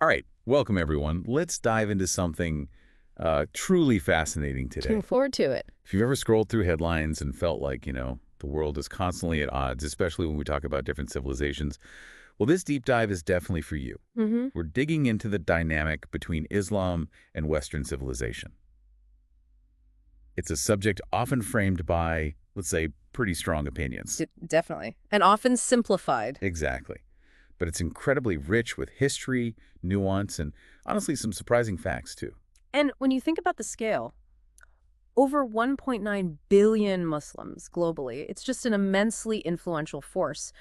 All right, welcome everyone. Let's dive into something truly fascinating today. Looking forward to it. If you've ever scrolled through headlines and felt like, the world is constantly at odds, especially when we talk about different civilizations, well, this deep dive is definitely for you. Mm-hmm. We're digging into the dynamic between Islam and Western civilization. It's a subject often framed by, let's say, pretty strong opinions. Definitely. And often simplified. Exactly. But it's incredibly rich with history, nuance, and honestly some surprising facts, too. And when you think about the scale, over 1.9 billion Muslims globally, it's just an immensely influential force.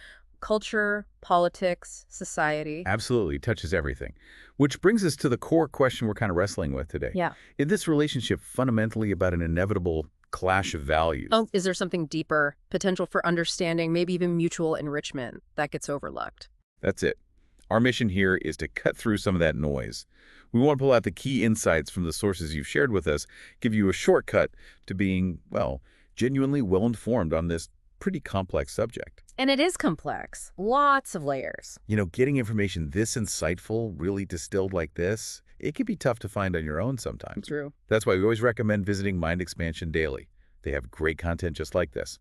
Culture, politics, society. Absolutely touches everything. Which brings us to the core question we're kind of wrestling with today. Yeah. Is this relationship fundamentally about an inevitable clash of values? Oh, is there something deeper, potential for understanding, maybe even mutual enrichment that gets overlooked? That's it. Our mission here is to cut through some of that noise. We want to pull out the key insights from the sources you've shared with us, give you a shortcut to being, well, genuinely well-informed on this pretty complex subject. And it is complex. Lots of layers. Getting information this insightful, really distilled like this, it can be tough to find on your own sometimes. True. That's why we always recommend visiting Mind Expansion Daily. They have great content just like this.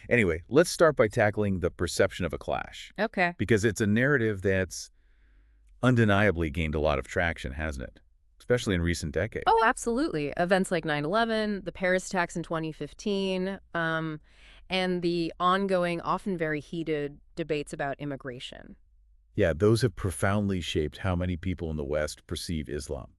Anyway, let's start by tackling the perception of a clash. Okay. Because it's a narrative that's undeniably gained a lot of traction, hasn't it? Especially in recent decades. Oh, absolutely. Events like 9/11, the Paris attacks in 2015, and the ongoing, often very heated debates about immigration. Yeah, those have profoundly shaped how many people in the West perceive Islam.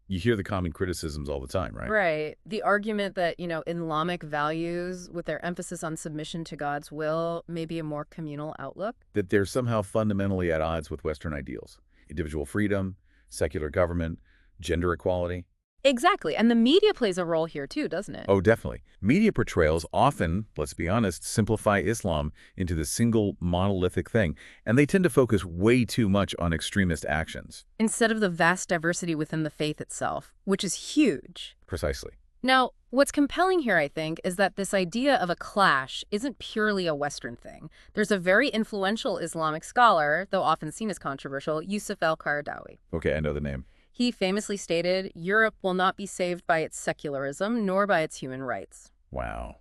You hear the common criticisms all the time, right? Right. The argument that, Islamic values, with their emphasis on submission to God's will, may be a more communal outlook. That they're somehow fundamentally at odds with Western ideals. Individual freedom, secular government, gender equality. Exactly. And the media plays a role here too, doesn't it? Oh, definitely. Media portrayals often, let's be honest, simplify Islam into the single monolithic thing, and they tend to focus way too much on extremist actions. Instead of the vast diversity within the faith itself, which is huge. Precisely. Now, what's compelling here, I think, is that this idea of a clash isn't purely a Western thing. There's a very influential Islamic scholar, though often seen as controversial, Yusuf al-Qaradawi. Okay, I know the name. He famously stated, "Europe will not be saved by its secularism, nor by its human rights." Wow.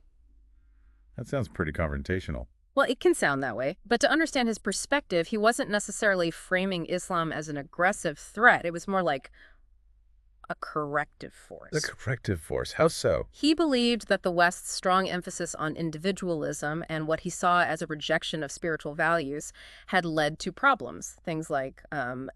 That sounds pretty confrontational. Well, it can sound that way, but to understand his perspective, he wasn't necessarily framing Islam as an aggressive threat. It was more like a corrective force. The corrective force. How so? He believed that the West's strong emphasis on individualism and what he saw as a rejection of spiritual values had led to problems, things like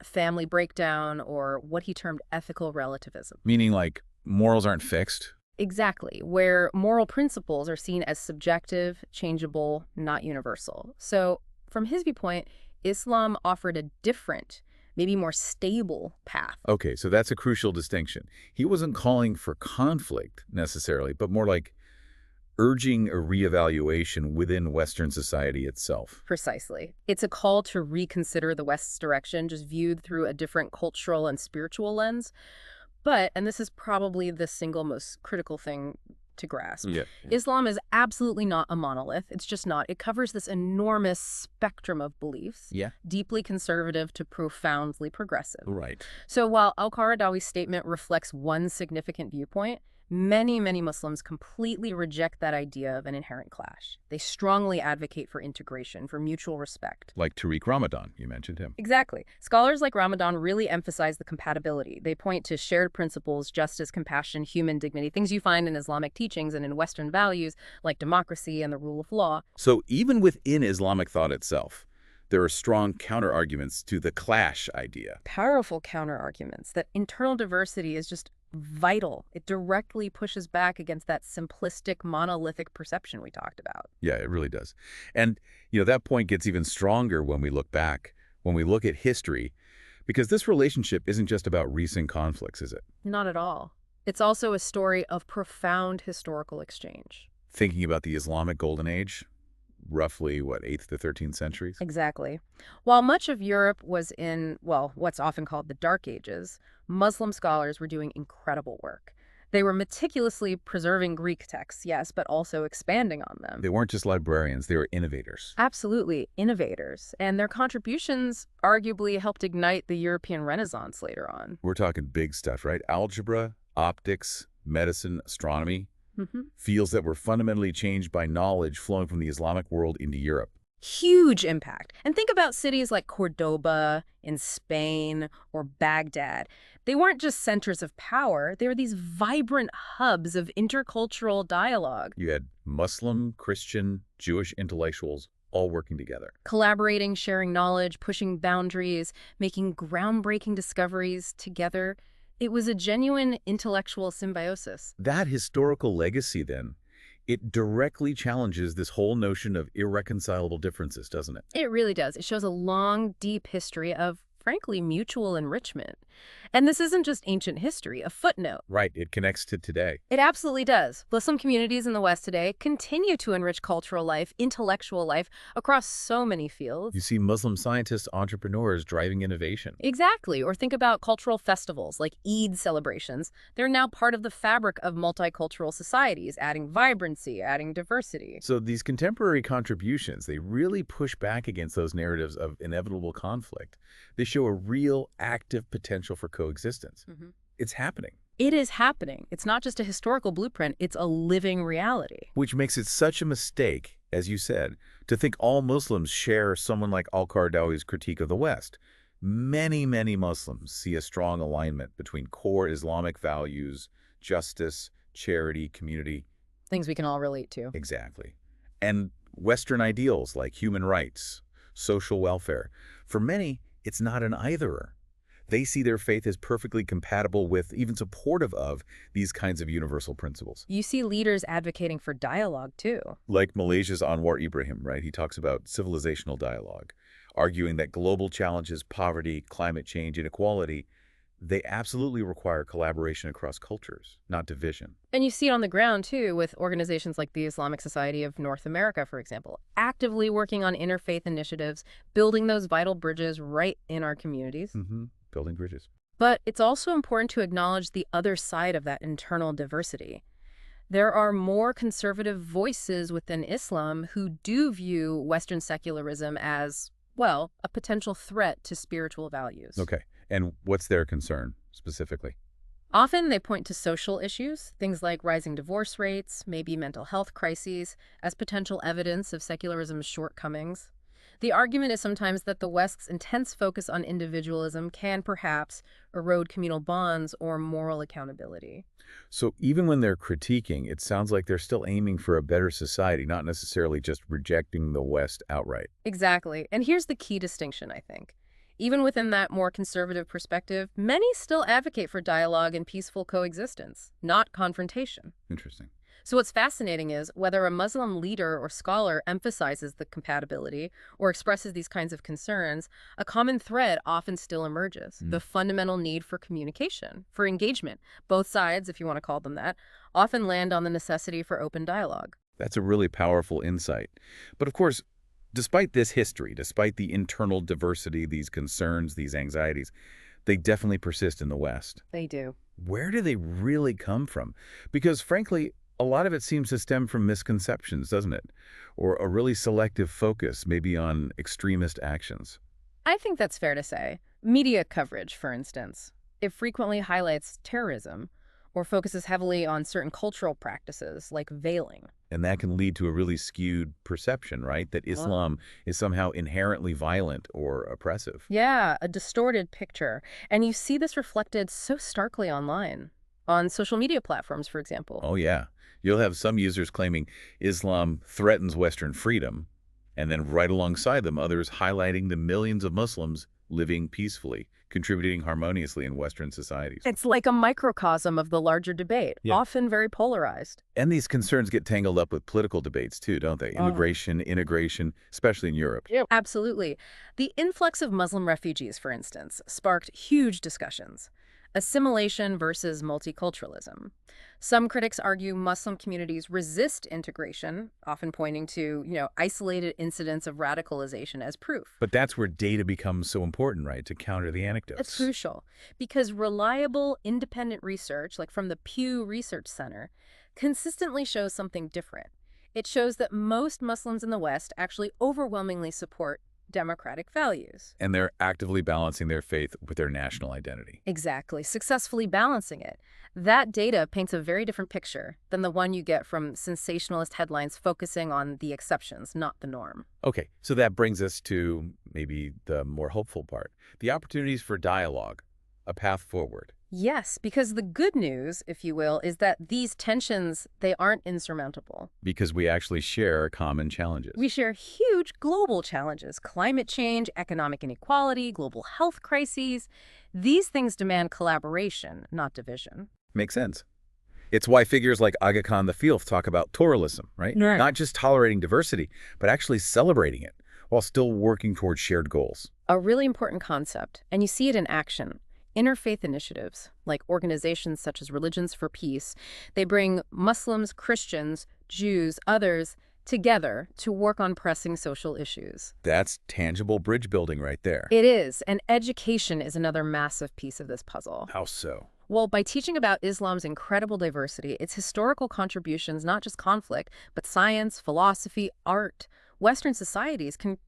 family breakdown or what he termed ethical relativism. Meaning like morals aren't fixed? Exactly, where moral principles are seen as subjective, changeable, not universal. So from his viewpoint, Islam offered a different, maybe more stable path. Okay, so that's a crucial distinction. He wasn't calling for conflict necessarily, but more like urging a reevaluation within Western society itself. Precisely. It's a call to reconsider the West's direction, just viewed through a different cultural and spiritual lens. But, and this is probably the single most critical thing to grasp, Yeah. Islam is absolutely not a monolith. It's just not. It covers this enormous spectrum of beliefs, Yeah. deeply conservative to profoundly progressive. Right. So while al-Qaradawi's statement reflects one significant viewpoint, many, many Muslims completely reject that idea of an inherent clash. They strongly advocate for integration, for mutual respect. Like Tariq Ramadan, you mentioned him. Exactly. Scholars like Ramadan really emphasize the compatibility. They point to shared principles, justice, compassion, human dignity, things you find in Islamic teachings and in Western values like democracy and the rule of law. So even within Islamic thought itself, there are strong counter-arguments to the clash idea. Powerful counter-arguments that internal diversity is just vital. It directly pushes back against that simplistic, monolithic perception we talked about. Yeah, it really does. And, that point gets even stronger when we look back, when we look at history, because this relationship isn't just about recent conflicts, is it? Not at all. It's also a story of profound historical exchange. Thinking about the Islamic Golden Age, roughly, 8th to 13th centuries? Exactly. While much of Europe was in, well, what's often called the Dark Ages, Muslim scholars were doing incredible work. They were meticulously preserving Greek texts, yes, but also expanding on them. They weren't just librarians, they were innovators. Absolutely innovators, and their contributions arguably helped ignite the European Renaissance later on. We're talking big stuff, right? Algebra, optics, medicine, astronomy, Hmm. fields that were fundamentally changed by knowledge flowing from the Islamic world into Europe. Huge impact. And think about cities like Cordoba in Spain or Baghdad. They weren't just centers of power, they were these vibrant hubs of intercultural dialogue, You had Muslim, Christian, Jewish intellectuals all working together. collaborating, sharing knowledge, pushing boundaries, making groundbreaking discoveries together. It was a genuine intellectual symbiosis. That historical legacy, then, it directly challenges this whole notion of irreconcilable differences, doesn't it? It really does. It shows a long, deep history of, frankly, mutual enrichment. And this isn't just ancient history, a footnote. Right, it connects to today. It absolutely does. Muslim communities in the West today continue to enrich cultural life, intellectual life, across so many fields. You see Muslim scientists, entrepreneurs driving innovation. Exactly. Or think about cultural festivals like Eid celebrations. They're now part of the fabric of multicultural societies, adding vibrancy, adding diversity. So these contemporary contributions, they really push back against those narratives of inevitable conflict. They show a real active potential for coexistence. Mhm. It's happening, It is happening. It's not just a historical blueprint, it's a living reality. which makes it such a mistake, as you said, to think all Muslims share someone like al-Qaradawi's critique of the West. Many, many Muslims see a strong alignment between core Islamic values, justice, charity, community, Things we can all relate to. exactly, and Western ideals like human rights, social welfare. For many, it's not an either-or. They see their faith as perfectly compatible with, even supportive of, these kinds of universal principles. You see leaders advocating for dialogue, too. Like Malaysia's Anwar Ibrahim, right? He talks about civilizational dialogue, arguing that global challenges, poverty, climate change, inequality, they absolutely require collaboration across cultures, not division. And you see it on the ground, too, with organizations like the Islamic Society of North America, for example, actively working on interfaith initiatives, building those vital bridges right in our communities. Building bridges. But it's also important to acknowledge the other side of that internal diversity. There are more conservative voices within Islam who do view Western secularism as, well, a potential threat to spiritual values. Okay. And what's their concern, specifically? Often they point to social issues, things like rising divorce rates, maybe mental health crises, as potential evidence of secularism's shortcomings. The argument is sometimes that the West's intense focus on individualism can perhaps erode communal bonds or moral accountability. So even when they're critiquing, it sounds like they're still aiming for a better society, not necessarily just rejecting the West outright. Exactly. And here's the key distinction, I think. Even within that more conservative perspective, many still advocate for dialogue and peaceful coexistence, not confrontation. Interesting. So what's fascinating is whether a Muslim leader or scholar emphasizes the compatibility or expresses these kinds of concerns, a common thread often still emerges, the fundamental need for communication, for engagement. Both sides, if you want to call them that, often land on the necessity for open dialogue. That's a really powerful insight. But of course, despite this history, despite the internal diversity, these concerns, these anxieties, they definitely persist in the West. They do. Where do they really come from? Because frankly, a lot of it seems to stem from misconceptions, doesn't it? Or a really selective focus, maybe on extremist actions. I think that's fair to say. Media coverage, for instance, it frequently highlights terrorism or focuses heavily on certain cultural practices like veiling. And that can lead to a really skewed perception, right? That Islam is somehow inherently violent or oppressive. Yeah, a distorted picture. And you see this reflected so starkly online, on social media platforms, for example. Oh, yeah. You'll have some users claiming Islam threatens Western freedom, and then right alongside them, others highlighting the millions of Muslims living peacefully, contributing harmoniously in Western societies. It's like a microcosm of the larger debate, Yeah. often very polarized. And these concerns get tangled up with political debates too, don't they? Immigration, integration, especially in Europe. Absolutely. The influx of Muslim refugees, for instance, sparked huge discussions. Assimilation versus multiculturalism. Some critics argue Muslim communities resist integration, often pointing to, isolated incidents of radicalization as proof. But that's where data becomes so important, right, to counter the It's anecdotes. crucial because reliable, independent research, like from the Pew Research Center, consistently shows something different. It shows that most Muslims in the West actually overwhelmingly support democratic values. And they're actively balancing their faith with their national identity. Exactly, successfully balancing it. That data paints a very different picture than the one you get from sensationalist headlines focusing on the exceptions, not the norm. Okay, so that brings us to maybe the more hopeful part, the opportunities for dialogue, a path forward. Yes, because the good news, if you will, is that these tensions, they aren't insurmountable. Because we actually share common challenges. We share huge global challenges: climate change, economic inequality, global health crises. These things demand collaboration, not division. Makes sense. It's why figures like Aga Khan the Filth talk about pluralism, right? Right. Not just tolerating diversity, but actually celebrating it while still working towards shared goals. A really important concept, and you see it in action. Interfaith initiatives, like organizations such as Religions for Peace, they bring Muslims, Christians, Jews, others together to work on pressing social issues. That's tangible bridge building right there. It is, and education is another massive piece of this puzzle. How so? Well, by teaching about Islam's incredible diversity, its historical contributions, not just conflict, but science, philosophy, art, Western societies can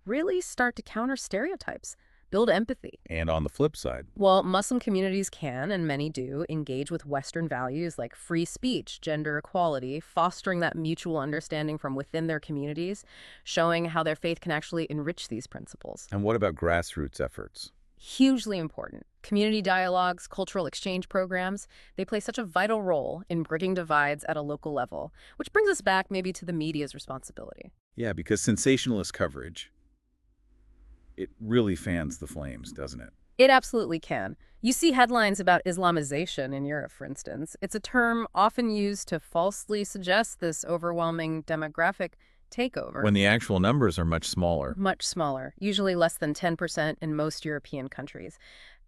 really start to counter stereotypes, build empathy. And on the flip side, Well, Muslim communities can, and many do, engage with Western values like free speech, gender equality, fostering that mutual understanding from within their communities, showing how their faith can actually enrich these principles. and what about grassroots efforts? Hugely important. Community dialogues, cultural exchange programs, they play such a vital role in bridging divides at a local level, which brings us back maybe to the media's responsibility. Yeah, because sensationalist coverage, it really fans the flames, doesn't it? It absolutely can. You see headlines about Islamization in Europe, for instance. It's a term often used to falsely suggest this overwhelming demographic takeover. When the actual numbers are much smaller. Much smaller, usually less than 10% in most European countries.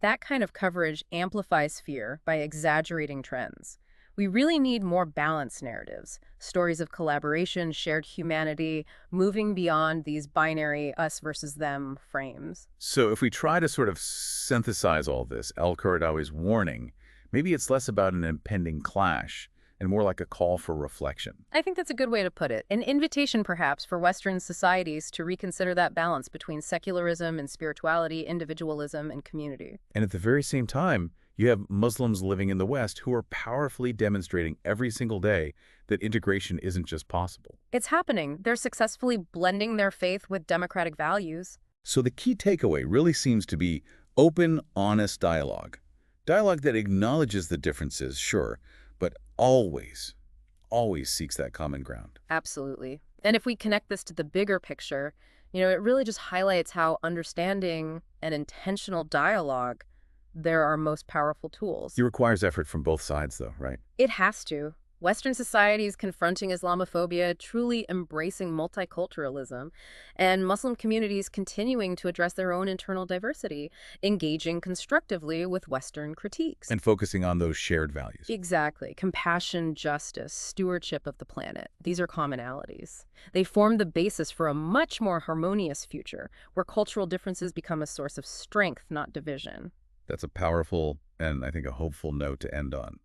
That kind of coverage amplifies fear by exaggerating trends. We really need more balanced narratives, stories of collaboration, shared humanity, moving beyond these binary us versus them frames. So if we try to sort of synthesize all this, al-Qaradawi's warning, maybe it's less about an impending clash and more like a call for reflection. I think that's a good way to put it. An invitation, perhaps, for Western societies to reconsider that balance between secularism and spirituality, individualism and community. And at the very same time, you have Muslims living in the West who are powerfully demonstrating every single day that integration isn't just possible. It's happening. They're successfully blending their faith with democratic values. So the key takeaway really seems to be open, honest dialogue. Dialogue that acknowledges the differences, sure, but always seeks that common ground. Absolutely. And if we connect this to the bigger picture, it really just highlights how understanding and intentional dialogue, they're our most powerful tools. It requires effort from both sides, though, right? It has to. Western societies confronting Islamophobia, truly embracing multiculturalism, and Muslim communities continuing to address their own internal diversity, engaging constructively with Western critiques. And focusing on those shared values. Exactly. Compassion, justice, stewardship of the planet. These are commonalities. They form the basis for a much more harmonious future, where cultural differences become a source of strength, not division. That's a powerful and I think a hopeful note to end on.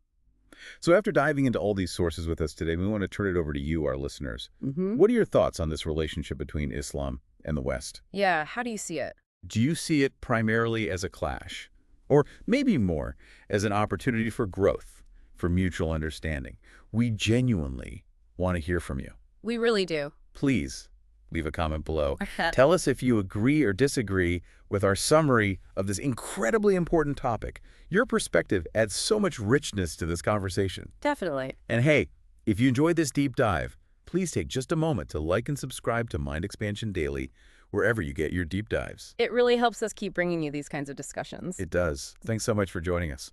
So after diving into all these sources with us today, we want to turn it over to you, our listeners. What are your thoughts on this relationship between Islam and the West? Yeah, how do you see it? Do you see it primarily as a clash? Or maybe more as an opportunity for growth, for mutual understanding? We genuinely want to hear from you. We really do. Please leave a comment below. Tell us if you agree or disagree with our summary of this incredibly important topic. Your perspective adds so much richness to this conversation. Definitely. And hey, if you enjoyed this deep dive, please take just a moment to like and subscribe to Mind Expansion Daily, wherever you get your deep dives. It really helps us keep bringing you these kinds of discussions. It does. Thanks so much for joining us.